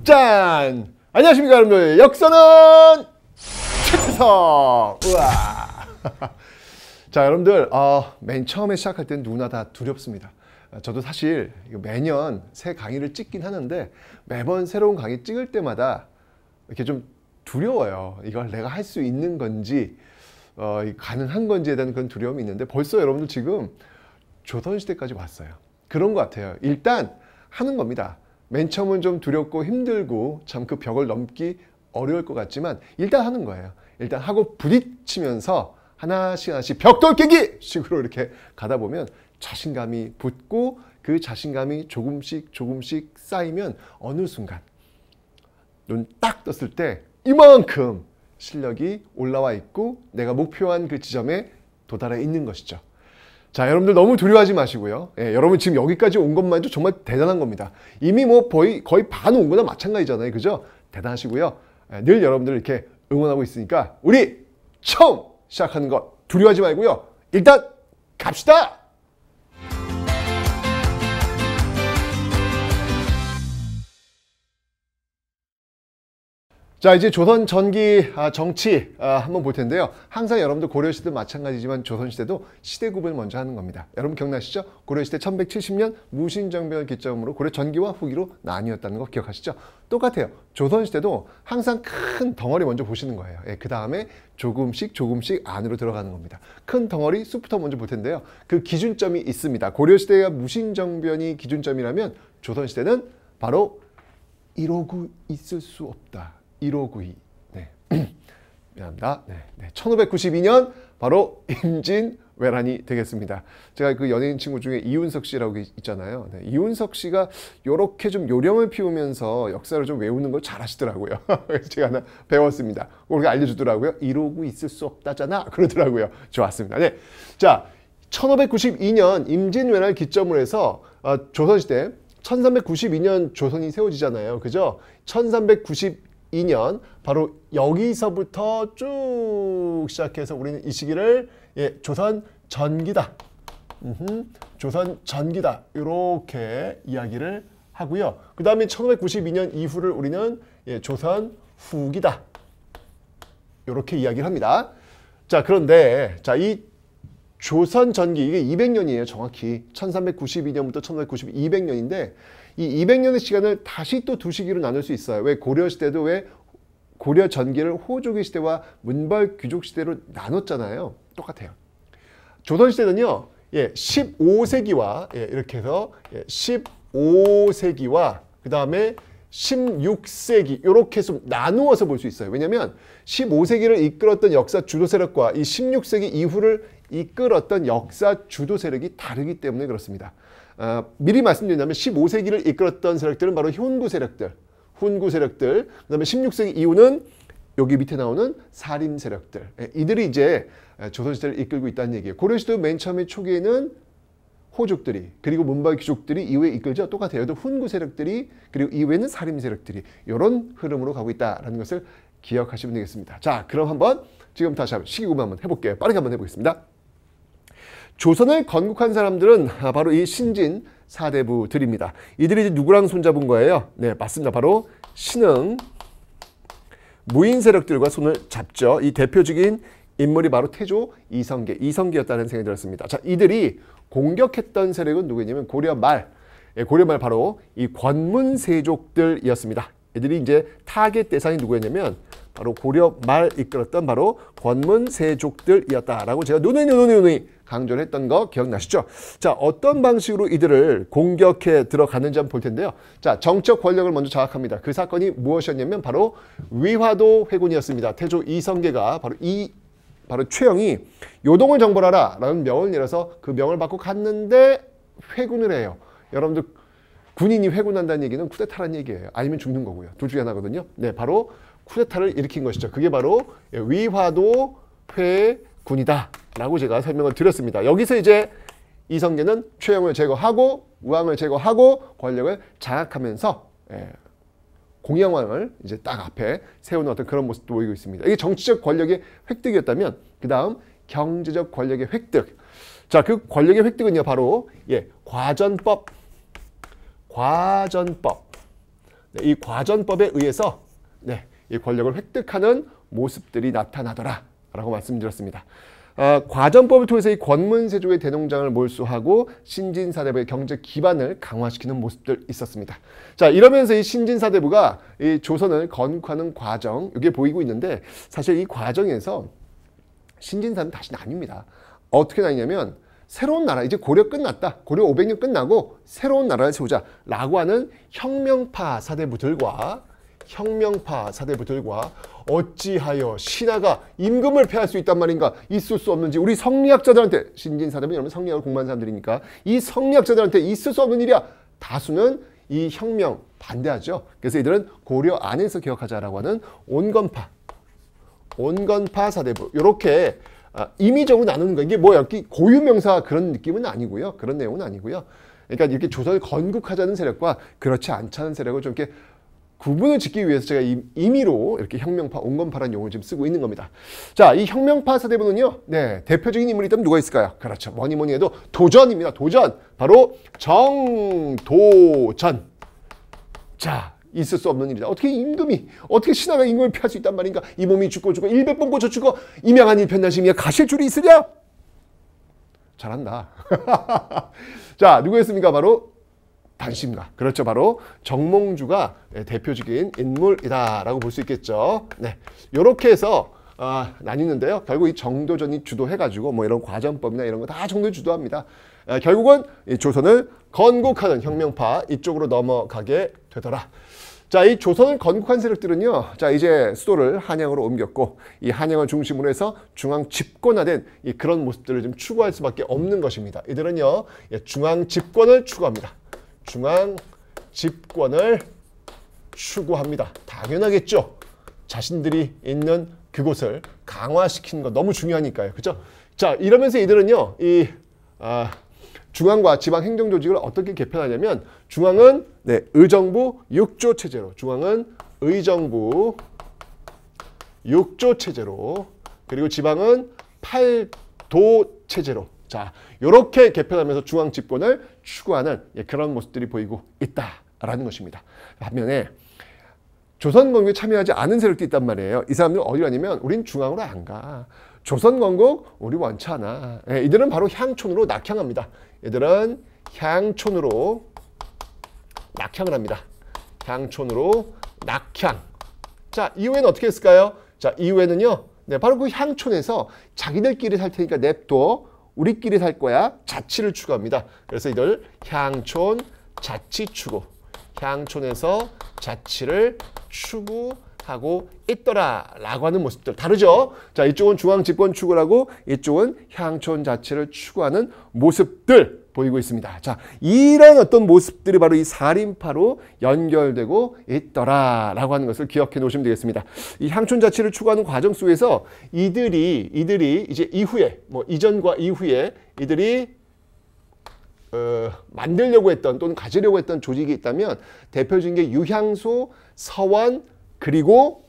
짠! 안녕하십니까 여러분들. 역사는 최태성! 우와! 자, 여러분들 맨 처음에 시작할 때는 누구나 다 두렵습니다. 저도 사실 매년 새 강의를 찍긴 하는데 매번 새로운 강의 찍을 때마다 이렇게 좀 두려워요. 이걸 내가 할 수 있는 건지 가능한 건지에 대한 그런 두려움이 있는데 벌써 여러분들 지금 조선시대까지 왔어요. 그런 것 같아요. 일단 하는 겁니다. 맨 처음은 좀 두렵고 힘들고 참 그 벽을 넘기 어려울 것 같지만 일단 하는 거예요. 일단 하고 부딪히면서 하나씩 하나씩 벽돌 깨기 식으로 이렇게 가다 보면 자신감이 붙고 그 자신감이 조금씩 쌓이면 어느 순간 눈 딱 떴을 때 이만큼 실력이 올라와 있고 내가 목표한 그 지점에 도달해 있는 것이죠. 자, 여러분들 너무 두려워하지 마시고요. 여러분 지금 여기까지 온 것만 해도 정말 대단한 겁니다. 이미 뭐 거의 반 온 거나 마찬가지잖아요. 그죠? 대단하시고요. 늘 여러분들 이렇게 응원하고 있으니까 우리 처음 시작하는 것 두려워하지 말고요. 일단 갑시다! 자, 이제 조선 전기 정치 한번 볼 텐데요. 항상 여러분들 고려시대도 마찬가지지만 조선시대도 시대 구분을 먼저 하는 겁니다. 여러분 기억나시죠? 고려시대 1170년 무신정변을 기점으로 고려 전기와 후기로 나뉘었다는 거 기억하시죠? 똑같아요. 조선시대도 항상 큰 덩어리 먼저 보시는 거예요. 그 다음에 조금씩 안으로 들어가는 겁니다. 큰 덩어리 숲부터 먼저 볼 텐데요. 그 기준점이 있습니다. 고려시대가 무신정변이 기준점이라면 조선시대는 바로 1592 있을 수 없다. 1592. 네. 미안합니다. 네. 1592년 바로 임진왜란이 되겠습니다. 제가 그 연예인 친구 중에 이윤석 씨라고 있잖아요. 네. 이윤석 씨가 이렇게 좀 요령을 피우면서 역사를 좀 외우는 걸 잘하시더라고요. 그래서 제가 하나 배웠습니다. 그렇게 알려주더라고요. 1592 있을 수 없다잖아. 그러더라고요. 좋았습니다. 네. 자, 1592년 임진왜란을 기점으로 해서 조선시대 1392년 조선이 세워지잖아요. 그죠? 1392년 바로 여기서부터 쭉 시작해서 우리는 이 시기를 조선 전기다. 조선 전기다. 이렇게 이야기를 하고요. 그 다음에 1592년 이후를 우리는 조선 후기다. 이렇게 이야기를 합니다. 자, 그런데 이 조선 전기 이게 200년이에요. 정확히 1392년부터 1592년인데 이 200년의 시간을 다시 또 두 시기로 나눌 수 있어요. 왜 고려시대도 왜 고려 전기를 호족의 시대와 문벌 귀족 시대로 나눴잖아요. 똑같아요. 조선시대는요. 15세기와 이렇게 해서 15세기와 그 다음에 16세기 이렇게 좀 나누어서 볼 수 있어요. 왜냐하면 15세기를 이끌었던 역사 주도 세력과 이 16세기 이후를 이끌었던 역사 주도 세력이 다르기 때문에 그렇습니다. 미리 말씀드린다면 15세기를 이끌었던 세력들은 바로 훈구 세력들, 그 다음에 16세기 이후는 여기 밑에 나오는 사림 세력들. 이들이 이제 조선시대를 이끌고 있다는 얘기예요. 고려시대 맨 처음에 초기에는 호족들이 그리고 문벌 귀족들이 이후에 이끌죠. 똑같아요. 훈구 세력들이 그리고 이후에는 사림 세력들이 이런 흐름으로 가고 있다는 것을 기억하시면 되겠습니다. 자, 그럼 한번 지금 다시 시기 구분 한번 해볼게요. 빠르게 한번 해보겠습니다. 조선을 건국한 사람들은 바로 이 신진 사대부들입니다. 이들이 이제 누구랑 손잡은 거예요? 네, 맞습니다. 바로 신흥 무인 세력들과 손을 잡죠. 이 대표적인 인물이 바로 태조 이성계였다는 생각이 들었습니다. 자, 이들이 공격했던 세력은 누구냐면 고려 말 바로 이 권문세족들이었습니다. 이들이 이제 타겟 대상이 누구였냐면 바로 고려 말 이끌었던 바로 권문세족들이었다라고 제가 누누이 강조를 했던 거 기억나시죠? 자, 어떤 방식으로 이들을 공격해 들어갔는지 한번 볼 텐데요. 자, 정적 권력을 먼저 장악합니다. 그 사건이 무엇이었냐면 바로 위화도 회군이었습니다. 태조 이성계가 바로 최영이 요동을 정벌하라 라는 명을 내려서 그 명을 받고 갔는데 회군을 해요. 여러분들 군인이 회군한다는 얘기는 쿠데타라는 얘기예요. 아니면 죽는 거고요. 둘 중에 하나거든요. 네, 바로 쿠데타를 일으킨 것이죠. 그게 바로 위화도 회군이다 라고 제가 설명을 드렸습니다. 여기서 이제 이성계는 최영을 제거하고 우왕을 제거하고 권력을 장악하면서 공양왕을 이제 딱 앞에 세우는 어떤 그런 모습도 보이고 있습니다. 이게 정치적 권력의 획득이었다면 그 다음 경제적 권력의 획득. 자, 그 권력의 획득은요 바로 과전법 네, 이 과전법에 의해서 네, 이 권력을 획득하는 모습들이 나타나더라 라고 말씀드렸습니다. 과전법을 통해서 이 권문세조의 대농장을 몰수하고 신진사대부의 경제 기반을 강화시키는 모습들 있었습니다. 자, 이러면서 이 신진사대부가 이 조선을 건국하는 과정, 이게 보이고 있는데 사실 이 과정에서 신진사는 다시 나뉩니다. 어떻게 나뉘냐면 새로운 나라, 이제 고려 끝났다. 고려 500년 끝나고 새로운 나라를 세우자라고 하는 혁명파 사대부들과 어찌하여 신하가 임금을 폐할 수 있단 말인가? 있을 수 없는지 우리 성리학자들한테, 신진사대부는 여러분 성리학을 공부한 사람들이니까 이 성리학자들한테 있을 수 없는 일이야. 다수는 이 혁명 반대하죠. 그래서 이들은 고려 안에서 기억하자라고 하는 온건파 사대부, 이렇게 임의적으로 나누는 거. 이게 뭐야? 고유명사 그런 느낌은 아니고요. 그런 내용은 아니고요. 그러니까 이렇게 조선을 건국하자는 세력과 그렇지 않자는 세력을 좀 이렇게 구분을 짓기 위해서 제가 임의로 이렇게 혁명파, 온건파라는 용어를 지금 쓰고 있는 겁니다. 자, 이 혁명파 사대부는요, 네, 대표적인 인물이 있다면 누가 있을까요? 그렇죠. 뭐니 해도 도전입니다. 도전. 바로 정도전. 자, 있을 수 없는 일이다. 어떻게 신하가 임금을 피할 수 있단 말인가? 이 몸이 죽고 100번 고쳐 죽어 임양한 일편단심이야 가실 줄이 있으랴? 잘한다. 자, 누구였습니까? 바로 단심가. 그렇죠. 바로 정몽주가 대표적인 인물이다라고 볼 수 있겠죠. 네, 이렇게 해서 나뉘는데요. 결국 이 정도전이 주도해가지고 뭐 이런 과전법이나 이런 거 다 정도 주도합니다. 결국은 이 조선을 건국하는 혁명파 이쪽으로 넘어가게 되더라. 자, 이 조선을 건국한 세력들은요, 자, 이제 수도를 한양으로 옮겼고, 이 한양을 중심으로 해서 중앙 집권화된 이 그런 모습들을 좀 추구할 수밖에 없는 것입니다. 이들은요, 중앙 집권을 추구합니다. 중앙 집권을 추구합니다. 당연하겠죠. 자신들이 있는 그곳을 강화시키는 거 너무 중요하니까요. 그죠? 자, 이러면서 이들은요, 이 중앙과 지방 행정 조직을 어떻게 개편하냐면, 중앙은 네, 의정부 6조 체제로, 중앙은 의정부 6조 체제로, 그리고 지방은 8도 체제로. 자, 이렇게 개편하면서 중앙 집권을 추구하는 그런 모습들이 보이고 있다라는 것입니다. 반면에 조선 건국에 참여하지 않은 세력도 있단 말이에요. 이 사람들은 어디 가냐면 우린 중앙으로 안 가. 조선 건국 우리 원치 않아. 이들은 바로 향촌으로 낙향합니다. 얘들은 향촌으로 낙향을 합니다. 향촌으로 낙향. 자, 이후에는 어떻게 했을까요? 자, 이후에는요, 네, 바로 그 향촌에서 자기들끼리 살 테니까 냅둬. 우리끼리 살 거야. 자치를 추구합니다. 그래서 이들 향촌 자치 추구. 향촌에서 자치를 추구하고 있더라라고 하는 모습들. 다르죠? 자, 이쪽은 중앙 집권 추구를 하고 이쪽은 향촌 자치를 추구하는 모습들 보이고 있습니다. 자, 이런 어떤 모습들이 바로 이 살인파로 연결되고 있더라라고 하는 것을 기억해 놓으시면 되겠습니다. 이 향촌 자치를 추구하는 과정 속에서 이들이 이제 이후에, 뭐 이전과 이후에 이들이 만들려고 했던 또는 가지려고 했던 조직이 있다면 대표적인 게 유향소, 서원, 그리고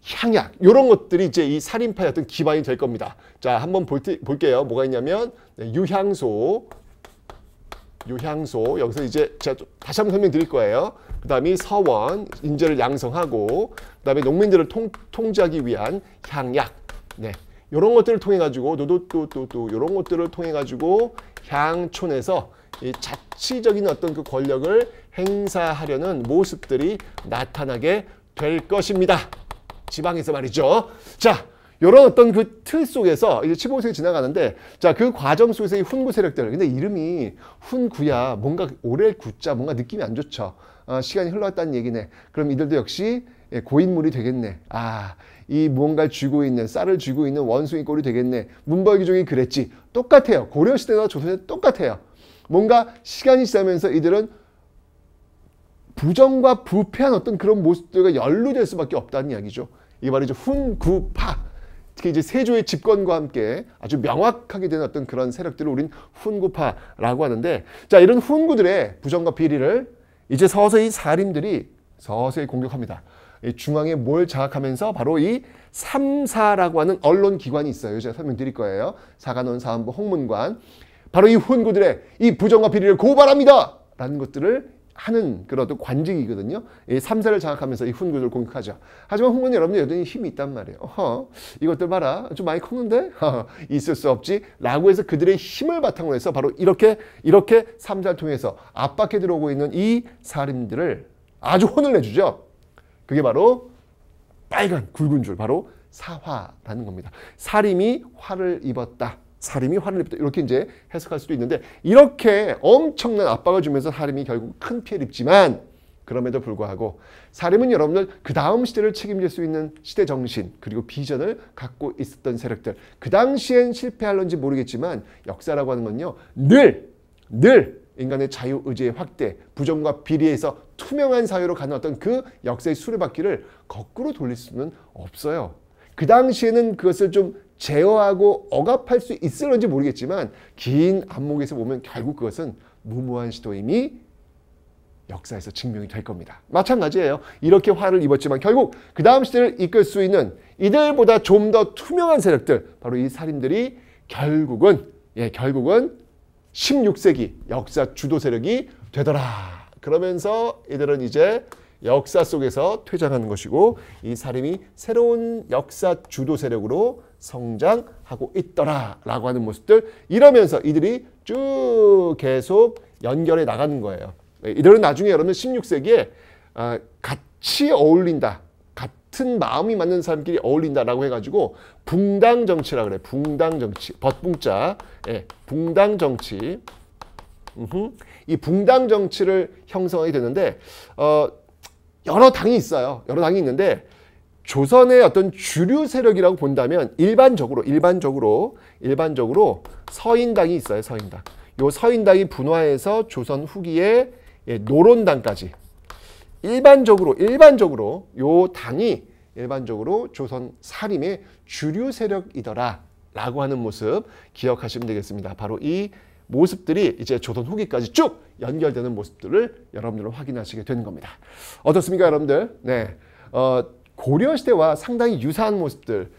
향약, 이런 것들이 이제 이 살인파의 어떤 기반이 될 겁니다. 자, 한번 볼게요. 뭐가 있냐면 유향소, 여기서 이제 제가 다시 한번 설명드릴 거예요. 그 다음에 서원, 인재를 양성하고, 그 다음에 농민들을 통제하기 위한 향약, 네, 이런 것들을 통해 가지고 또 이런 것들을 통해 가지고 향촌에서 이 자치적인 어떤 그 권력을 행사하려는 모습들이 나타나게 될 것입니다. 지방에서 말이죠. 자, 이런 어떤 그 틀 속에서 이제 15세기 지나가는데, 자, 그 과정 속에서 이 훈구 세력들, 근데 이름이 훈구야, 뭔가 오렐 구자, 뭔가 느낌이 안 좋죠. 시간이 흘러갔다는 얘기네. 그럼 이들도 역시 고인물이 되겠네. 이 무언가를 쥐고 있는, 쌀을 쥐고 있는 원숭이 꼴이 되겠네. 문벌귀족이 그랬지. 똑같아요. 고려시대나 조선시대 똑같아요. 뭔가 시간이 지나면서 이들은 부정과 부패한 어떤 그런 모습들과 연루될 수밖에 없다는 이야기죠. 이게 바로 이제 훈구파. 특히 이제 세조의 집권과 함께 아주 명확하게 된 어떤 그런 세력들을 우린 훈구파라고 하는데, 자, 이런 훈구들의 부정과 비리를 이제 서서히 사림들이 서서히 공격합니다. 이 중앙에 뭘 장악하면서 바로 이 3사라고 하는 언론 기관이 있어요. 제가 설명드릴 거예요. 사관원, 사헌부, 홍문관. 바로 이 훈구들의 이 부정과 비리를 고발합니다. 라는 것들을 하는 그런 어떤 관직이거든요. 이 3세를 장악하면서 이 훈구들을 공격하죠. 하지만 훈구는 여러분들 여전히 힘이 있단 말이에요. 이것들 봐라. 좀 많이 컸는데? 있을 수 없지. 라고 해서 그들의 힘을 바탕으로 해서 바로 이렇게 3세를 통해서 압박해 들어오고 있는 이 사림들을 아주 혼을 내주죠. 그게 바로 빨간 굵은 줄, 바로 사화라는 겁니다. 사림이 화를 입었다. 사림이 화를 입었다. 이렇게 이제 해석할 수도 있는데, 이렇게 엄청난 압박을 주면서 사림이 결국 큰 피해를 입지만, 그럼에도 불구하고 사림은 여러분들 그 다음 시대를 책임질 수 있는 시대 정신 그리고 비전을 갖고 있었던 세력들, 그 당시엔 실패할런지 모르겠지만 역사라고 하는 건요, 늘 인간의 자유의지의 확대, 부정과 비리에서 투명한 사회로 가는 어떤 그 역사의 수레바퀴를 거꾸로 돌릴 수는 없어요. 그 당시에는 그것을 좀 제어하고 억압할 수 있을런지 모르겠지만 긴 안목에서 보면 결국 그것은 무모한 시도임이 역사에서 증명이 될 겁니다. 마찬가지예요. 이렇게 화를 입었지만 결국 그 다음 시대를 이끌 수 있는 이들보다 좀 더 투명한 세력들, 바로 이 살인들이 결국은 16세기 역사 주도 세력이 되더라. 그러면서 이들은 이제 역사 속에서 퇴장하는 것이고, 이 사림이 새로운 역사 주도 세력으로 성장하고 있더라 라고 하는 모습들, 이러면서 이들이 쭉 계속 연결해 나가는 거예요. 이들은 나중에 여러분 16세기에 같이 어울린다, 같은 마음이 맞는 사람끼리 어울린다라고 해가지고 붕당 정치라 그래. 붕당 정치, 벗붕자, 붕당 정치. 이 붕당 정치를 형성하게 되는데 여러 당이 있어요. 여러 당이 있는데 조선의 어떤 주류 세력이라고 본다면 일반적으로 서인당이 있어요. 서인당. 요 서인당이 분화해서 조선 후기에 노론당까지 일반적으로 요 당이 일반적으로 조선 사림의 주류 세력이더라 라고 하는 모습 기억하시면 되겠습니다. 바로 이 모습들이 이제 조선 후기까지 쭉 연결되는 모습들을 여러분들은 확인하시게 되는 겁니다. 어떻습니까, 여러분들? 네, 고려시대와 상당히 유사한 모습들,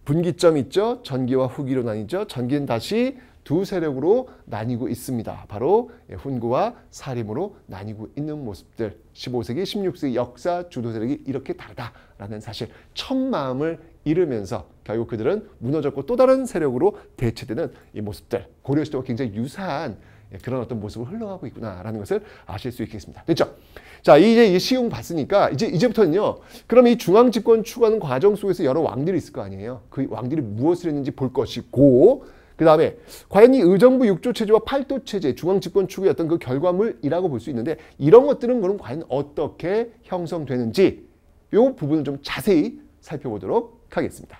분기점 있죠? 전기와 후기로 나뉘죠. 전기는 다시 두 세력으로 나뉘고 있습니다. 바로 훈구와 사림으로 나뉘고 있는 모습들, 15세기, 16세기 역사 주도 세력이 이렇게 다르다라는 사실, 첫 마음을 잃으면서 결국 그들은 무너졌고 또 다른 세력으로 대체되는 이 모습들, 고려시대와 굉장히 유사한 그런 어떤 모습을 흘러가고 있구나라는 것을 아실 수 있겠습니다. 됐죠? 자, 이제 이 시용 봤으니까 이제부터는요, 그럼 이 중앙 집권 추구하는 과정 속에서 여러 왕들이 있을 거 아니에요. 그 왕들이 무엇을 했는지 볼 것이고, 그 다음에 과연 이 의정부 6조 체제와 8도 체제, 중앙 집권 추구의 어떤 그 결과물이라고 볼 수 있는데, 이런 것들은 그럼 과연 어떻게 형성되는지 이 부분을 좀 자세히 살펴보도록 하겠습니다.